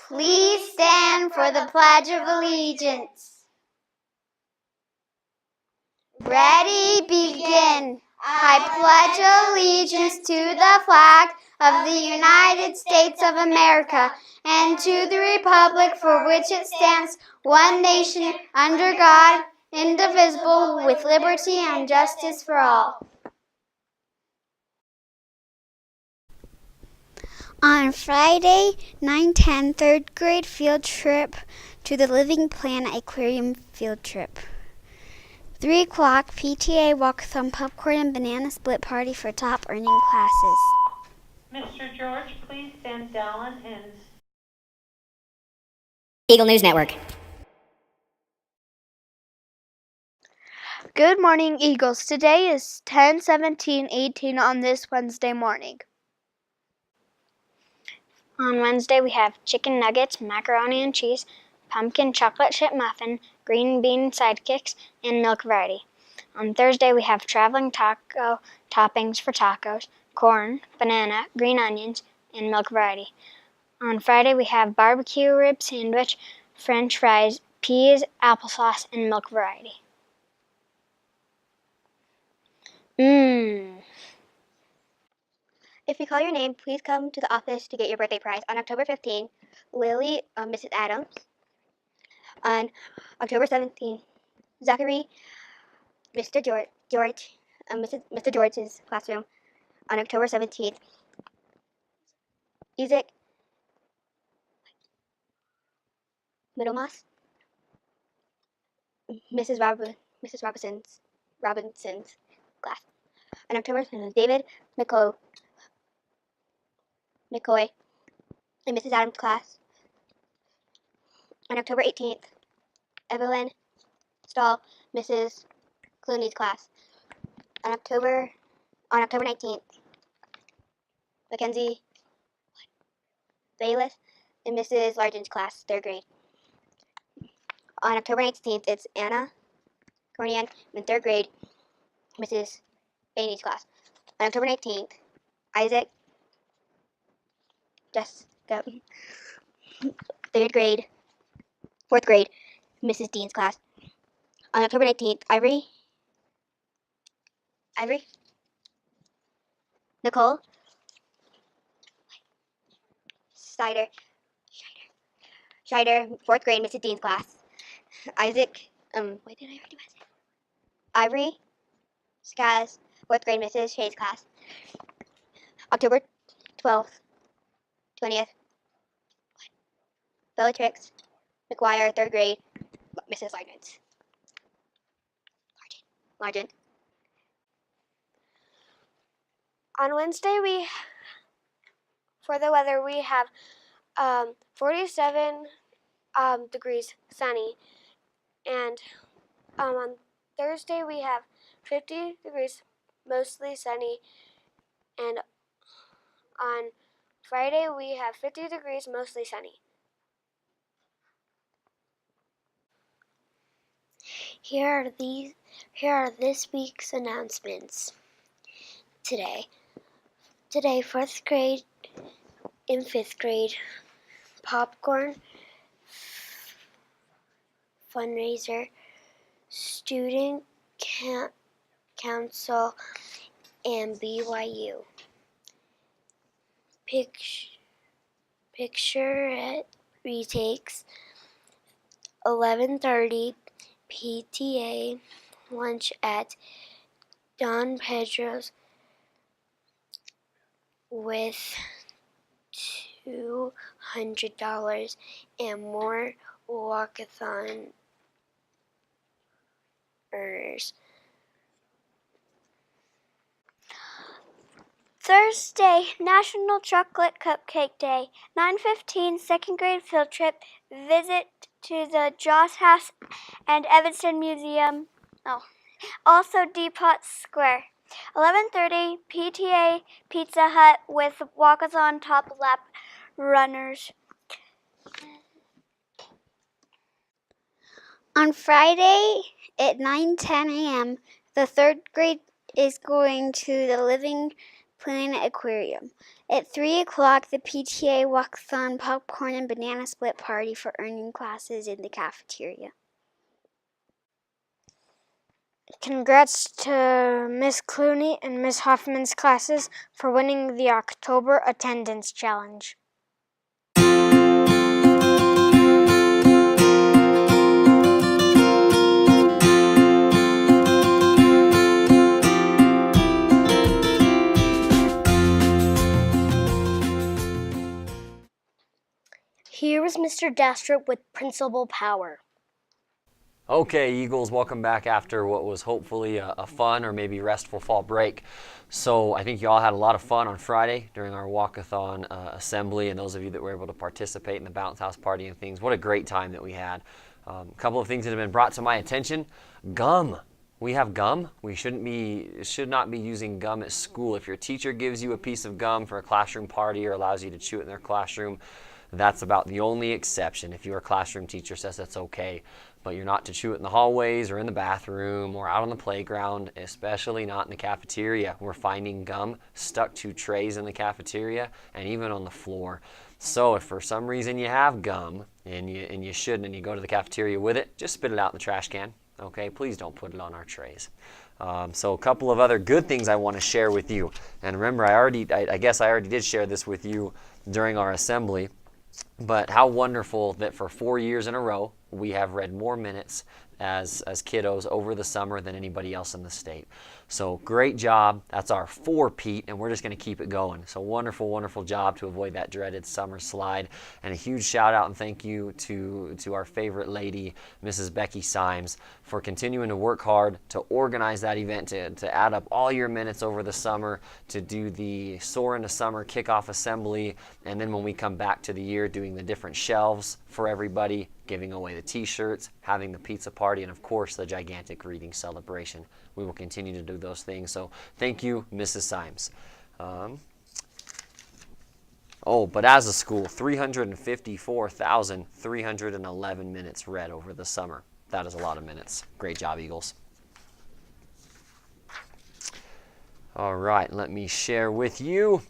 Please stand for the Pledge of Allegiance. Ready, begin. I pledge allegiance to the flag of the United States of America and to the republic for which it stands, one nation, under God, indivisible, with liberty and justice for all. On Friday, 9/10, third grade field trip to the Living Planet Aquarium field trip. 3 o'clock, PTA walkathon, popcorn and banana split party for top earning classes. Mr. George, please send Dallin and Eagle News Network. Good morning, Eagles. Today is 10/17/18 on this Wednesday morning. On Wednesday, we have chicken nuggets, macaroni and cheese, pumpkin chocolate chip muffin, green bean sidekicks, and milk variety. On Thursday, we have traveling taco toppings for tacos, corn, banana, green onions, and milk variety. On Friday, we have barbecue rib sandwich, french fries, peas, applesauce, and milk variety. If you call your name, please come to the office to get your birthday prize. On October 15th, Lily, Mrs. Adams. On October 17th, Zachary, Mr. George, Mr. George's classroom. On October 17th, Isaac, Middlemas, Mrs. Robinson's class. On October 7th, David McCoy in Mrs. Adams' class. On October 18th, Evelyn Stahl, Mrs. Clooney's class. On October 19th, Mackenzie Bayless in Mrs. Largen's class, 3rd grade. On October 19th, it's Anna Cornian in 3rd grade, Mrs. Bainey's class. On October 19th, Isaac Jessica, 4th grade, Mrs. Dean's class. On October 19th, Ivory, Nicole, Scheider, 4th grade, Mrs. Dean's class. Isaac, what did I already say? Ivory, Skaz, 4th grade, Mrs. Shay's class. October 12th, 20th, Bellatrix McGuire, 3rd grade, Mrs. Largent. On Wednesday, for the weather, we have 47 degrees sunny. And on Thursday, we have 50 degrees mostly sunny. And on Friday, we have 50 degrees mostly sunny. Here are this week's announcements. Today, 4th grade and 5th grade popcorn fundraiser, student council, and BYU. Picture retakes, 11:30 PTA lunch at Don Pedro's with $200 and more walkathon earners. Thursday, National Chocolate Cupcake Day. 9:15, 2nd grade field trip. Visit to the Joss House and Evanston Museum. Also Depot Square. 11:30, PTA Pizza Hut with walkathon top lap runners. On Friday at 9:10 a.m., the 3rd grade is going to the Living Planet Aquarium. At 3 o'clock, the PTA walkathon, popcorn, and banana split party for earning classes in the cafeteria. Congrats to Miss Clooney and Miss Hoffman's classes for winning the October Attendance Challenge. Here is Mr. Dastrup with Principal Power. Okay, Eagles, welcome back after what was hopefully a fun or maybe restful fall break. So I think you all had a lot of fun on Friday during our walkathon assembly, and those of you that were able to participate in the bounce house party and things, what a great time that we had. A couple of things that have been brought to my attention. Gum. We have gum. We should not be using gum at school. If your teacher gives you a piece of gum for a classroom party or allows you to chew it in their classroom, that's about the only exception. If your classroom teacher says that's okay, but you're not to chew it in the hallways or in the bathroom or out on the playground, especially not in the cafeteria. We're finding gum stuck to trays in the cafeteria and even on the floor. So if for some reason you have gum and you shouldn't, and you go to the cafeteria with it, just spit it out in the trash can. Okay, please don't put it on our trays. So a couple of other good things I want to share with you. And remember, I guess I already did share this with you during our assembly. But how wonderful that for 4 years in a row, we have read more minutes as kiddos over the summer than anybody else in the state. So great job. That's our 4-peat, and we're just going to keep it going. So wonderful, wonderful job to avoid that dreaded summer slide. And a huge shout out and thank you to our favorite lady, Mrs. Becky Symes, for continuing to work hard to organize that event, to add up all your minutes over the summer, to do the Soar into Summer kickoff assembly, and then when we come back to the year, doing the different shelves for everybody, giving away the t-shirts, having the pizza party, and of course the gigantic reading celebration. We will continue to do those things. So thank you, Mrs. Symes. But as a school, 354,311 minutes read over the summer. That is a lot of minutes. Great job, Eagles. All right, let me share with you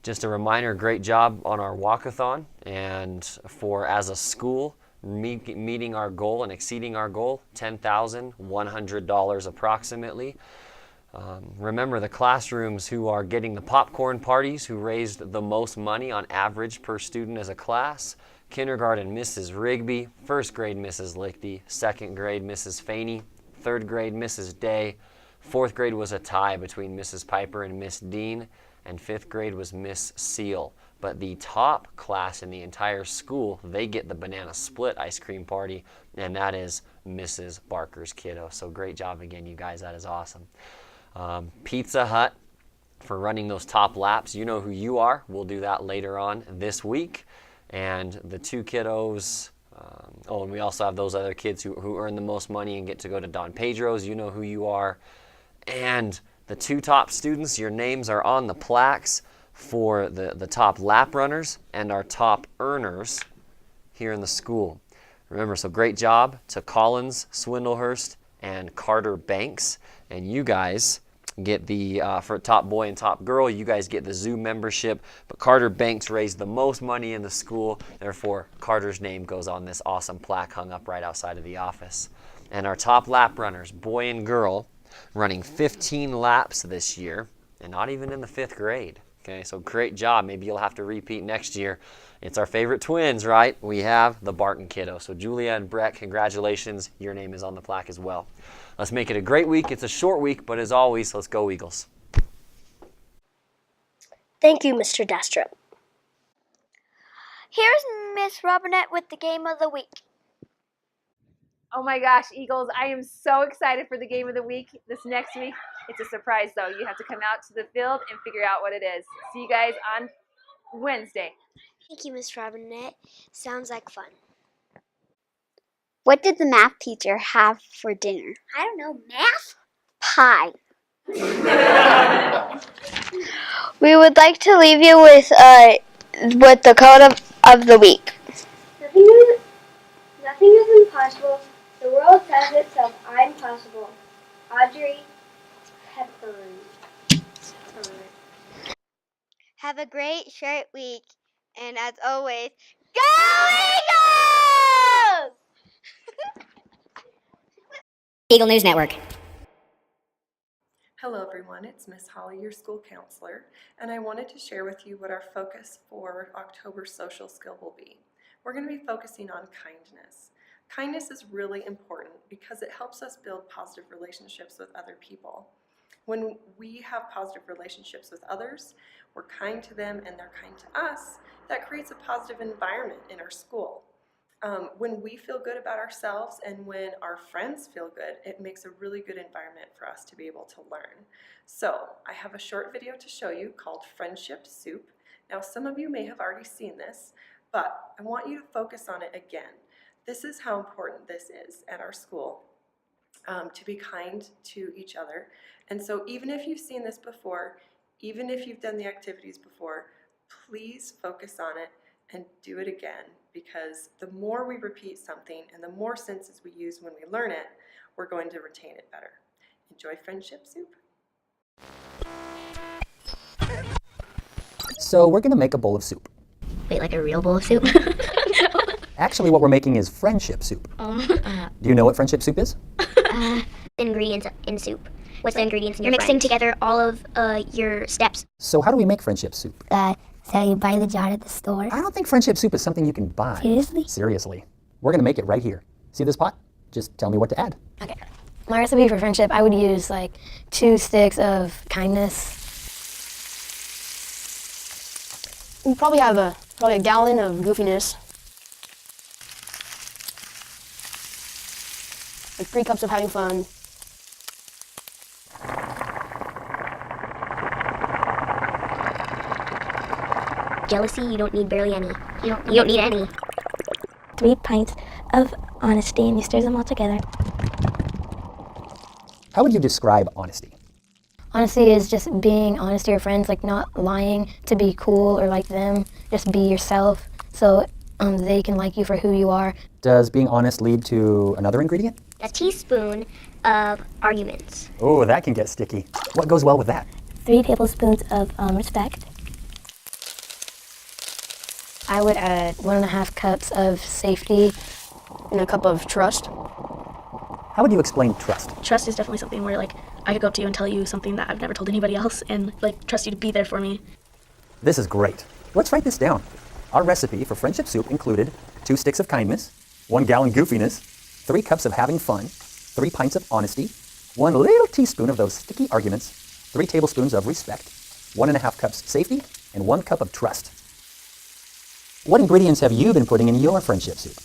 just a reminder, great job on our walkathon, and for as a school, meeting our goal and exceeding our goal, $10,100 approximately. Remember the classrooms who are getting the popcorn parties, who raised the most money on average per student as a class. Kindergarten, Mrs. Rigby. First grade, Mrs. Lichty. Second grade, Mrs. Faney. Third grade, Mrs. Day. Fourth grade was a tie between Mrs. Piper and Miss Dean. And fifth grade was Miss Seal. But the top class in the entire school, they get the banana split ice cream party, and that is Mrs. Barker's kiddo. So great job again, you guys. That is awesome. Pizza Hut for running those top laps. You know who you are. We'll do that later on this week. And the 2 kiddos, and we also have those other kids who earn the most money and get to go to Don Pedro's. You know who you are. And the 2 top students, your names are on the plaques for the top lap runners and our top earners here in the school. Remember, so great job to Collins, Swindlehurst, and Carter Banks. And you guys get the, for top boy and top girl, you guys get the zoo membership. But Carter Banks raised the most money in the school. Therefore, Carter's name goes on this awesome plaque hung up right outside of the office. And our top lap runners, boy and girl, running 15 laps this year, and not even in the 5th grade. Okay, so great job. Maybe you'll have to repeat next year. It's our favorite twins, right? We have the Barton kiddo. So Julia and Brett, congratulations. Your name is on the plaque as well. Let's make it a great week. It's a short week, but as always, let's go Eagles. Thank you, Mr. Dastrup. Here's Miss Robinette with the game of the week. Oh my gosh, Eagles, I am so excited for the game of the week this next week. It's a surprise, though. You have to come out to the field and figure out what it is. See you guys on Wednesday. Thank you, Miss Robinette. Sounds like fun. What did the math teacher have for dinner? I don't know, math? Pie. We would like to leave you with the quote of the week. Nothing is impossible. The world says itself, I'm possible. Audrey Hepburn. Have a great short week. And as always, go Eagles! Eagle News Network. Hello everyone, it's Miss Holly, your school counselor, and I wanted to share with you what our focus for October's social skill will be. We're going to be focusing on kindness. Kindness is really important because it helps us build positive relationships with other people. When we have positive relationships with others, we're kind to them and they're kind to us, that creates a positive environment in our school. When we feel good about ourselves and when our friends feel good, it makes a really good environment for us to be able to learn. So I have a short video to show you called Friendship Soup. Now some of you may have already seen this, but I want you to focus on it again. This is how important this is at our school, to be kind to each other. And so even if you've seen this before, even if you've done the activities before, please focus on it and do it again, because the more we repeat something and the more senses we use when we learn it, we're going to retain it better. Enjoy Friendship Soup. So we're going to make a bowl of soup. Wait, like a real bowl of soup? Actually, what we're making is friendship soup. Do you know what friendship soup is? Ingredients in soup. What's the ingredients in your You're mixing together all of your steps. So how do we make friendship soup? So you buy the jar at the store? I don't think friendship soup is something you can buy. Seriously? Seriously. We're going to make it right here. See this pot? Just tell me what to add. Okay. My recipe for friendship, I would use like 2 sticks of kindness. We probably have a gallon of goofiness. Like 3 cups of having fun. Jealousy, you don't need barely any. You don't need any. 3 pints of honesty, and you stir them all together. How would you describe honesty? Honesty is just being honest to your friends, like not lying to be cool or like them. Just be yourself so they can like you for who you are. Does being honest lead to another ingredient? A teaspoon of arguments. Oh, that can get sticky. What goes well with that? 3 tablespoons of respect. I would add 1.5 cups of safety and a cup of trust. How would you explain trust? Trust is definitely something where like I could go up to you and tell you something that I've never told anybody else and like trust you to be there for me. This is great. Let's write this down. Our recipe for friendship soup included 2 sticks of kindness, 1 gallon goofiness, 3 cups of having fun, 3 pints of honesty, 1 little teaspoon of those sticky arguments, 3 tablespoons of respect, 1.5 cups safety, and 1 cup of trust. What ingredients have you been putting in your friendship soup?